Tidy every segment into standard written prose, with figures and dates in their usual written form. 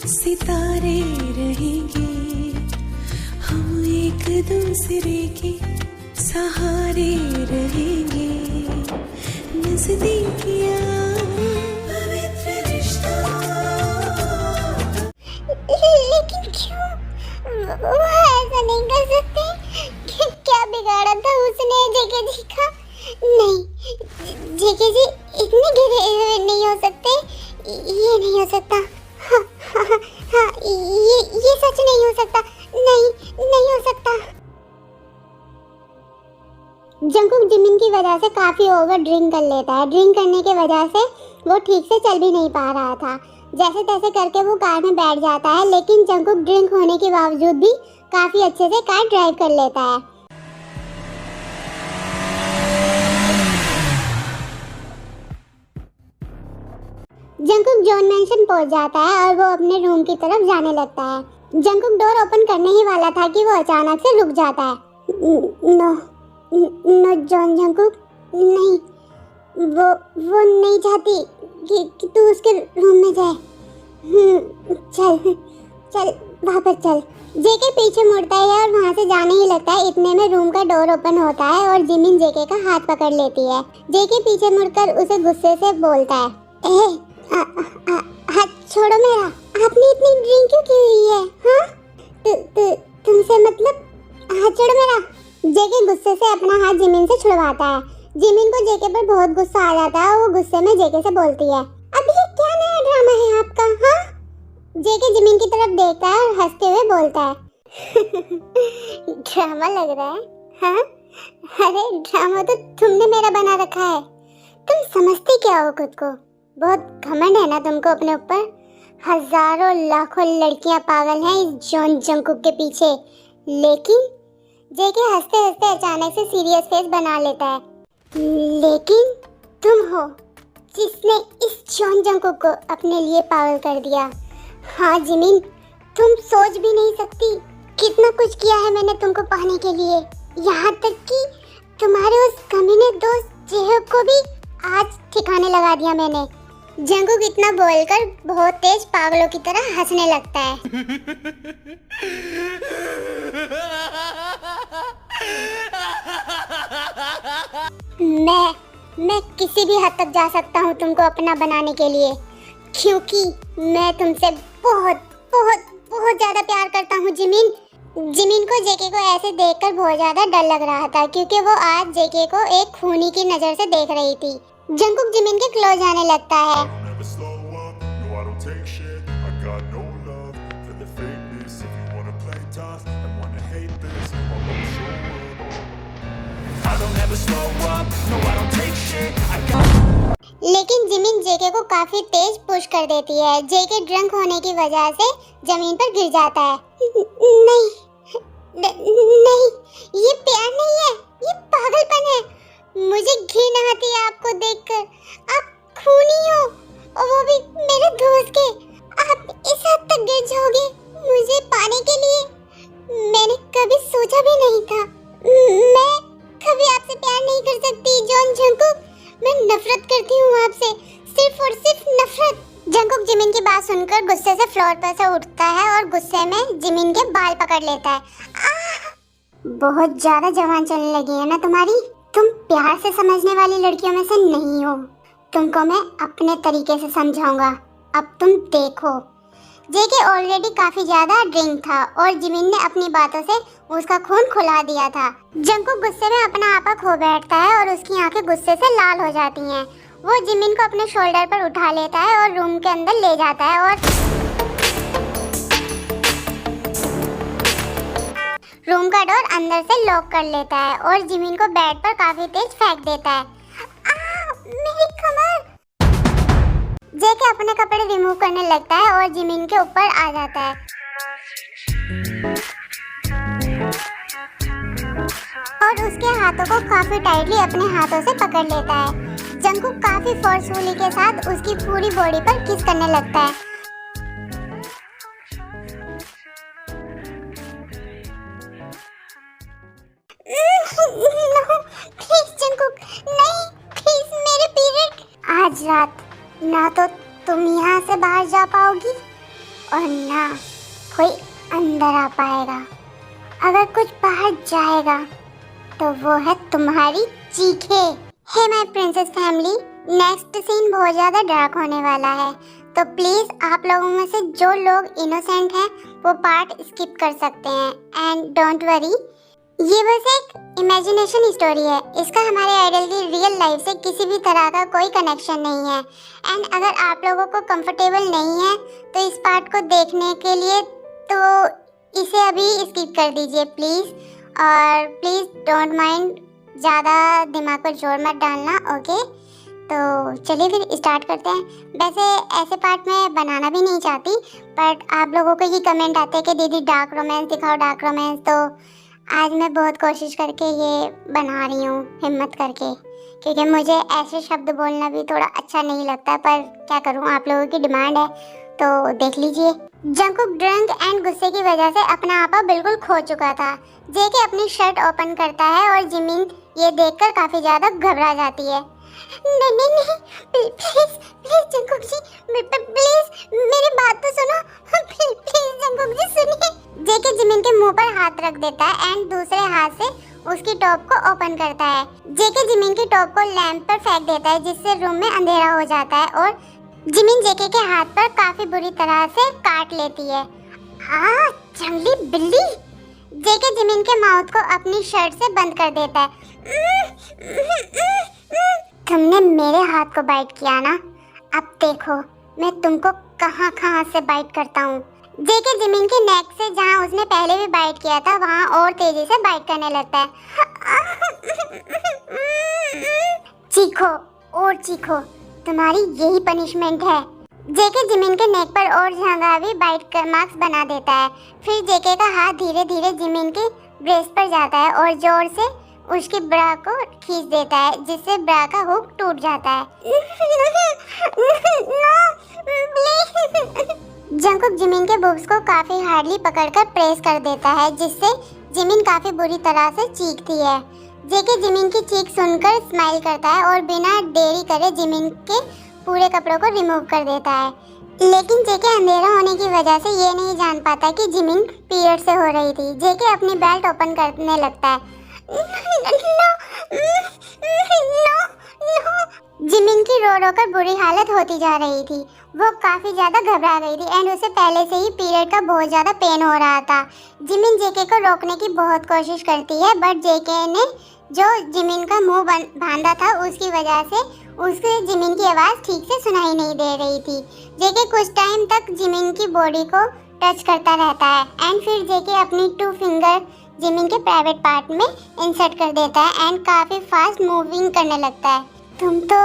सितारे रहेंगे, हम एक दूसरे के सहारे रहेंगे, नजदीकियां पवित्र रिश्ता। लेकिन क्यों वो ऐसा नहीं कर सकते? क्या बिगाड़ा था उसने जेके जी का? नहीं, जेके जी इतने गिरे हुए नहीं हो सकते, ये नहीं हो सकता। हाँ, हाँ, हाँ, ये सच नहीं हो सकता, नहीं नहीं हो सकता। जंकुक जिमिन की वजह से काफी ओवर ड्रिंक कर लेता है। ड्रिंक करने की वजह से वो ठीक से चल भी नहीं पा रहा था। जैसे तैसे करके वो कार में बैठ जाता है, लेकिन जंकुक ड्रिंक होने के बावजूद भी काफी अच्छे से कार ड्राइव कर लेता है। जंकुक जॉन मैंशन पहुंच जाता है और वो अपने रूम की तरफ जाने लगता है। जंकुक डोर ओपन करने ही वाला था कि वो अचानक से रुक जाता है। नो जॉन जंकुक, नहीं, वो नहीं चाहती कि तू उसके रूम में जाए। चल वापस चल। जेके पीछे मुड़ता है और वहाँ से जाने ही लगता है। इतने में रूम का डोर ओपन होता है और जिमिन जेके का हाथ पकड़ लेती है। जेके पीछे मुड़कर उसे गुस्से से बोलता है, हाथ छोड़ो मेरा, आपने इतनी ड्रिंक क्यों की हुई है? हाँ, तुमसे मतलब, हाथ छोड़ो मेरा। जेके गुस्से से अपना हाथ जिमिन से छुड़वाता है। जिमिन को जेके पर बहुत गुस्सा आ जाता है। वो गुस्से में जेके से बोलती है, अब ये क्या नया ड्रामा है आपका? हाँ? जेके जिमिन की तरफ देखता है और हंसते हुए बोलता है, ड्रामा लग रहा है? हाँ? अरे ड्रामा तो तुमने मेरा बना रखा है। तुम समझते क्या हो खुद को? बहुत घमंड है ना तुमको अपने ऊपर? हजारों लाखों लड़कियां पागल हैं इस जॉन जंकुक के पीछे। लेकिन जेके हंसते हंसते अचानक से सीरियस फेस बना लेता है। लेकिन तुम हो जिसने इस जॉन जंकुक को अपने लिए पागल कर दिया। हाँ जिमिन, तुम सोच भी नहीं सकती कितना कुछ किया है मैंने तुमको पाने के लिए। यहाँ तक कि तुम्हारे उस कमीने दोस्त जेहब को भी आज ठिकाने लगा दिया मैंने। जंकुक इतना बोलकर बहुत तेज पागलों की तरह हंसने लगता है। मैं किसी भी हद तक जा सकता हूँ तुमको अपना बनाने के लिए, क्योंकि मैं तुमसे बहुत बहुत बहुत ज्यादा प्यार करता हूँ जिमिन। जिमिन को जेके को ऐसे देखकर बहुत ज्यादा डर लग रहा था, क्योंकि वो आज जेके को एक खूनी की नजर से देख रही थी। जंकुक जिमिन के क्लोज आने लगता है। लेकिन जिमिन जेके को काफी तेज पुश कर देती है। जेके ड्रंक होने की वजह से जमीन पर गिर जाता है। नहीं, नहीं, ये प्यार नहीं है, ये पागलपन है। मुझे घृणा आती है आपको देखकर। आप खूनी हो और वो भी मेरे दोस्त के। आप इस हद तक गिर जाओगे मुझे पाने के लिए? मैंने कभी सोचा भी नहीं था। मैं कभी आपसे प्यार नहीं कर सकती जॉन जंकुक। मैं नफरत करती हूँ आपसे, सिर्फ और सिर्फ नफरत। जंकुक जिमिन की बात सुनकर गुस्से से फ्लोर पर से उठता है और गुस्से में जिमिन के बाल पकड़ लेता है। बहुत ज्यादा जवान चलने लगी है ना तुम्हारी? तुम प्यार से समझने वाली लड़कियों में से नहीं हो। तुमको मैं अपने तरीके से समझाऊंगा, अब तुम देखो। जेके ऑलरेडी काफी ज्यादा ड्रिंक था और जिमिन ने अपनी बातों से उसका खून खुला दिया था। जंकुक गुस्से में अपना आपा खो बैठता है और उसकी आंखें गुस्से से लाल हो जाती हैं। वो जिमिन को अपने शोल्डर पर उठा लेता है और रूम के अंदर ले जाता है और रूम का डोर अंदर से लॉक कर लेता है और जिमिन को बेड पर काफी तेज फेंक देता है। मेरी कमर! जेके अपने कपड़े रिमूव करने लगता है और जिमिन के ऊपर आ जाता है और उसके हाथों को काफी टाइटली अपने हाथों से पकड़ लेता है। जंकुक काफी फोर्सफुली के साथ उसकी पूरी बॉडी पर किस करने लगता है। प्लीज जंकुक, नहीं, प्लीज, मेरे पीरियड। आज रात ना तो तुम यहाँ से बाहर जा पाओगी और ना कोई अंदर आ पाएगा। अगर कुछ बाहर जाएगा तो वो है तुम्हारी चीखें। Hey my princess family, next scene बहुत ज़्यादा डार्क होने वाला है, तो प्लीज़ आप लोगों में से जो लोग इनोसेंट हैं वो पार्ट स्किप कर सकते हैं। एंड डोंट वरी, ये बस एक इमेजिनेशन स्टोरी है, इसका हमारे आइडल की रियल लाइफ से किसी भी तरह का कोई कनेक्शन नहीं है। एंड अगर आप लोगों को कंफर्टेबल नहीं है तो इस पार्ट को देखने के लिए तो इसे अभी स्किप कर दीजिए प्लीज़। और प्लीज़ डोंट माइंड, ज़्यादा दिमाग पर जोर मत डालना, ओके। तो चलिए फिर स्टार्ट करते हैं। वैसे ऐसे पार्ट मैं बनाना भी नहीं चाहती, बट आप लोगों को ये कमेंट आते हैं कि दीदी डार्क रोमांस दिखाओ, डार्क रोमांस, तो आज मैं बहुत कोशिश करके ये बना रही हूँ, हिम्मत करके, क्योंकि मुझे ऐसे शब्द बोलना भी थोड़ा अच्छा नहीं लगता, पर क्या करूँ, आप लोगों की डिमांड है तो देख लीजिए। जंगकुक ड्रंक एंड गुस्से की वजह से अपना आपा बिल्कुल खो चुका था। जेके अपनी शर्ट ओपन करता है और जिमिन ये देखकर काफी ज्यादा घबरा जाती है। नहीं नहीं नहीं, please please Jungkook ji, please मेरी बात तो सुनो, प्लीज जंगकुक जी सुनिए। जेके जिमिन के मुंह पर हाथ रख देता है एंड दूसरे हाथ से उसकी टॉप को ओपन करता है। जेके जिमिन की टॉप को लैंप पर फेंक देता है, जिससे रूम में अंधेरा हो जाता है और जिमिन जेके के हाथ पर काफी बुरी तरह से काट लेती है। हाँ, जंगली बिल्ली। जेके जिमिन के माउथ को अपनी शर्ट से बंद कर देता है। तुमने मेरे हाथ को बाइट किया ना, अब देखो मैं तुमको कहाँ कहाँ से बाइट करता हूँ। जेके जिमिन के नेक से जहाँ उसने पहले भी बाइट किया था वहाँ और तेजी से बाइट करने लगता है। चीखो और चीखो, तुम्हारी यही पनिशमेंट है। जेके जिमिन के नेक पर और जगह बाइट कर मार्क्स बना देता है। फिर जेके का हाथ धीरे धीरे जिमिन के ब्रेस्ट पर जाता है और जोर से उसकी ब्रा को खींच देता है, जिससे ब्रा का हुक टूट जाता है। जंगकुक जिमिन के बुब्स को काफी हार्डली पकड़कर प्रेस कर देता है, जिससे जिमिन काफी बुरी तरह से चीखती है। जेके जिमिन की चीख सुनकर स्माइल करता है और बिना देरी करे जिमिन के पूरे कपड़ों को रिमूव कर देता है। लेकिन जेके अंधेरा होने की वजह से ये नहीं जान पाता कि जिमिन पीरियड से हो रही थी। जेके अपनी बेल्ट ओपन करने लगता है। जिमिन की रो रो कर बुरी हालत होती जा रही थी। वो काफी ज्यादा घबरा गई थी एंड उसे पहले से ही पीरियड का बहुत ज्यादा पेन हो रहा था। जिमिन जेके को रोकने की बहुत कोशिश करती है, बट जेके ने जो जिमिन का मुंह बांधा था उसकी वजह से उससे जिमिन की आवाज़ ठीक से सुनाई नहीं दे रही थी। जेके कुछ टाइम तक जिमिन की बॉडी को टच करता रहता है एंड फिर जेके अपनी 2 फिंगर जिमिन के प्राइवेट पार्ट में इंसर्ट कर देता है एंड काफ़ी फास्ट मूविंग करने लगता है। तुम तो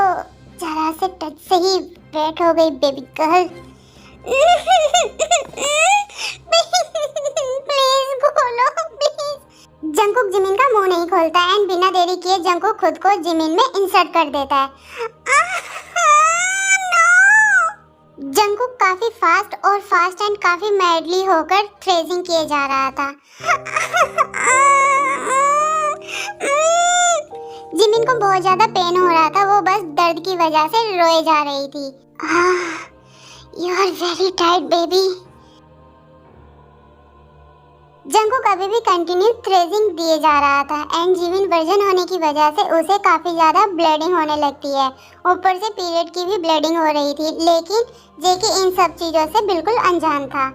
जरा से टच से ही वेट हो गई बेबी गर्ल। प्लीज बोलो प्लीज। जंगकुक जिमिन का मुंह नहीं खोलता एंड बिना देरी किए जंगकुक खुद को जिमिन में इंसर्ट कर देता है। जंगकुक काफी फास्ट एंड काफी मैडली होकर थ्रेसिंग किए जा रहा था। जिमिन को बहुत ज्यादा पेन हो रहा था, वो बस दर्द की वजह से रोए जा रही थी। You are very tired baby. Jungkook अभी भी कंटिन्यू थ्रेसिंग दिए जा रहा था एंड जिमिन वर्जन होने की वजह से उसे काफी ज्यादा ब्लीडिंग होने लगती है। ऊपर से पीरियड की भी ब्लीडिंग हो रही थी, लेकिन जेके इन सब चीजों से बिल्कुल अनजान था।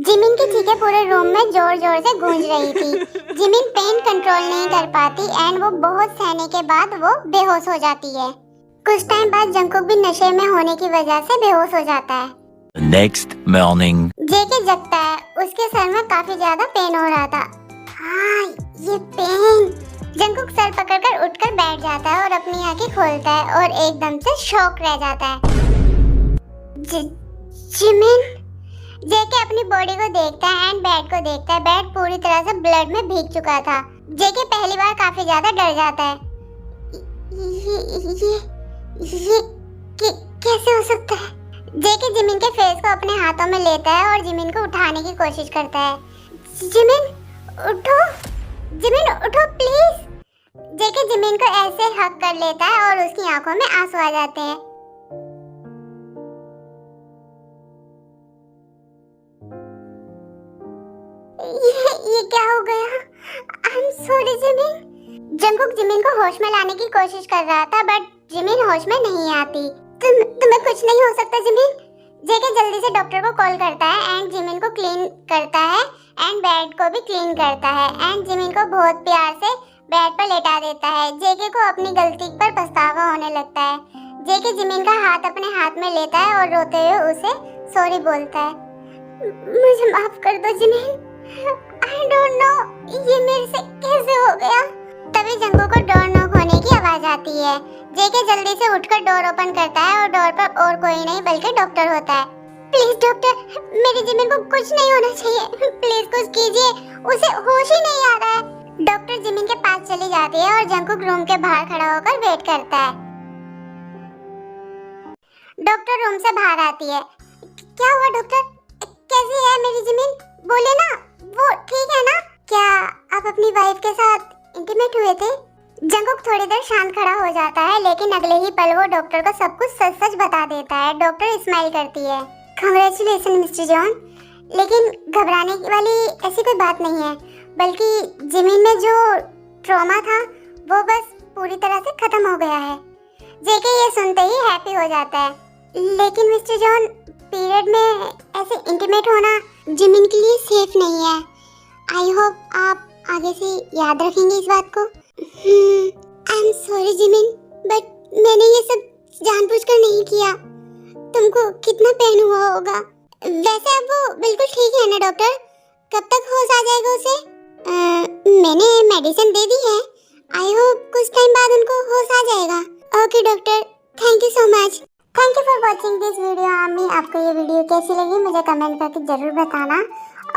जिमिन की चीखें पूरे रूम में जोर जोर से गूंज रही थी। जिमिन पेन कंट्रोल नहीं कर पाती एंड वो बहुत सहने के बाद वो बेहोश हो जाती है। कुछ टाइम बाद जंगकुक भी नशे में होने की वजह से बेहोश हो जाता है। Next morning. जेके जगता है, उसके सर में काफी ज्यादा पेन हो रहा था। ये पेन। जंगकुक सर पकड़कर उठकर बैठ जाता है और अपनी आंखें खोलता है और एकदम से शॉक रह जाता है। जिमिन। जेके अपनी बॉडी को देखता है एंड बेड को देखता है। बेड पूरी तरह से ब्लड में भीग चुका था। जेके पहली बार काफी ज्यादा डर जाता है। ये कैसे हो सकता है? जेके जिमिन के फेस को अपने हाथों में लेता है और जिमिन को उठाने की कोशिश करता है। जिमिन उठो प्लीज। जेके जिमिन को ऐसे हक कर लेता है और उसकी आंखों में आंसू आ जाते हैं। ये क्या हो गया? I am sorry Jimin. Jungkook Jimin को होश में लाने की कोशिश कर रहा था बट जिमिन होश में नहीं आती। तुम्हें कुछ नहीं हो सकता जिमिन। जेके जल्दी से डॉक्टर को कॉल करता है एंड जिमिन को क्लीन करता है एंड बेड को भी क्लीन करता है एंड जिमिन को बहुत प्यार से बेड पर लेटा देता है। जेके को अपनी गलती पर पछतावा होने लगता है। जेके जिमिन का हाथ अपने हाथ में लेता है और रोते हुए उसे सॉरी बोलता है। मुझे माफ कर दो जिमिन। आई डोंट नो ये मेरे से कैसे हो गया। तभी जंगकुक को डोर नॉक होने की आवाज आती है। जेके जल्दी से उठकर डोर ओपन करता है और डोर पर और कोई नहीं बल्कि डॉक्टर होता है। प्लीज डॉक्टर, मेरी जिमिन को कुछ नहीं होना चाहिए, प्लीज कुछ कीजिए, उसे होश ही नहीं आ रहा है। डॉक्टर जिमिन के पास चली जाती है और जंगकुक रूम के बाहर खड़ा होकर वेट करता है। डॉक्टर रूम से बाहर आती है। क्या हुआ डॉक्टर? कैसी है मेरी जिमिन? बोले ना, वो ठीक है ना? क्या आप अपनी वाइफ के साथ इंटीमेट हुए थे? जंगकुक थोड़ी देर शांत खड़ा हो जाता है लेकिन अगले ही पल वो डॉक्टर को सब कुछ सच सच बता देता है। डॉक्टर स्माइल करती है। कांग्रेचुलेशन मिस्टर जॉन, लेकिन घबराने वाली ऐसी कोई बात नहीं है, बल्कि जिमिन में जो ट्रॉमा था वो बस पूरी तरह से खत्म हो गया है। जेके ये सुनते ही हैप्पी हो जाता है। लेकिन मिस्टर जॉन, पीरियड में ऐसे इंटीमेट होना जिमिन के लिए सेफ नहीं है। आई होप आप आगे से याद रखेंगे इस बात को। I am sorry Jimin, but मैंने ये सब जानबूझकर नहीं किया। तुमको कितना पेन हुआ होगा। वैसे अब वो बिल्कुल ठीक है ना डॉक्टर? कब तक होश आ जाएगा उसे? मैंने मेडिसिन दे दी है। आई होप कुछ टाइम बाद उनको होश आ जाएगा। Okay doctor, thank you so much. Thank you for watching this video. आमी, आपको ये वीडियो कैसी लगी मुझे कमेंट करके जरूर बताना।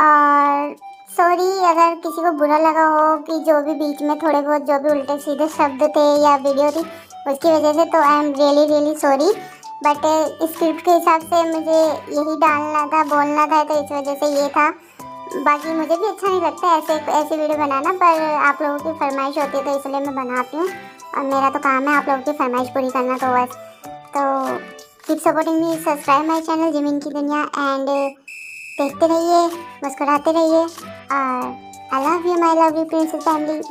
और सॉरी अगर किसी को बुरा लगा हो कि जो भी बीच में थोड़े बहुत जो भी उल्टे सीधे शब्द थे या वीडियो थी उसकी वजह से, तो I am really sorry. But script के हिसाब से मुझे यही डालना था, बोलना था, तो इस वजह से ये था। बाकी मुझे भी अच्छा नहीं लगता ऐसे वीडियो बनाना, पर आप लोगों की फरमाइश होती है तो इसलिए मैं बनाती हूँ और मेरा तो काम है आप लोगों की फरमाइश पूरी करना। तो बस, तो keep supporting me, subscribe my channel Jimin की दुनिया एंड देखते रहिए, मुस्कुराते रहिए। और I love you my lovely princess family.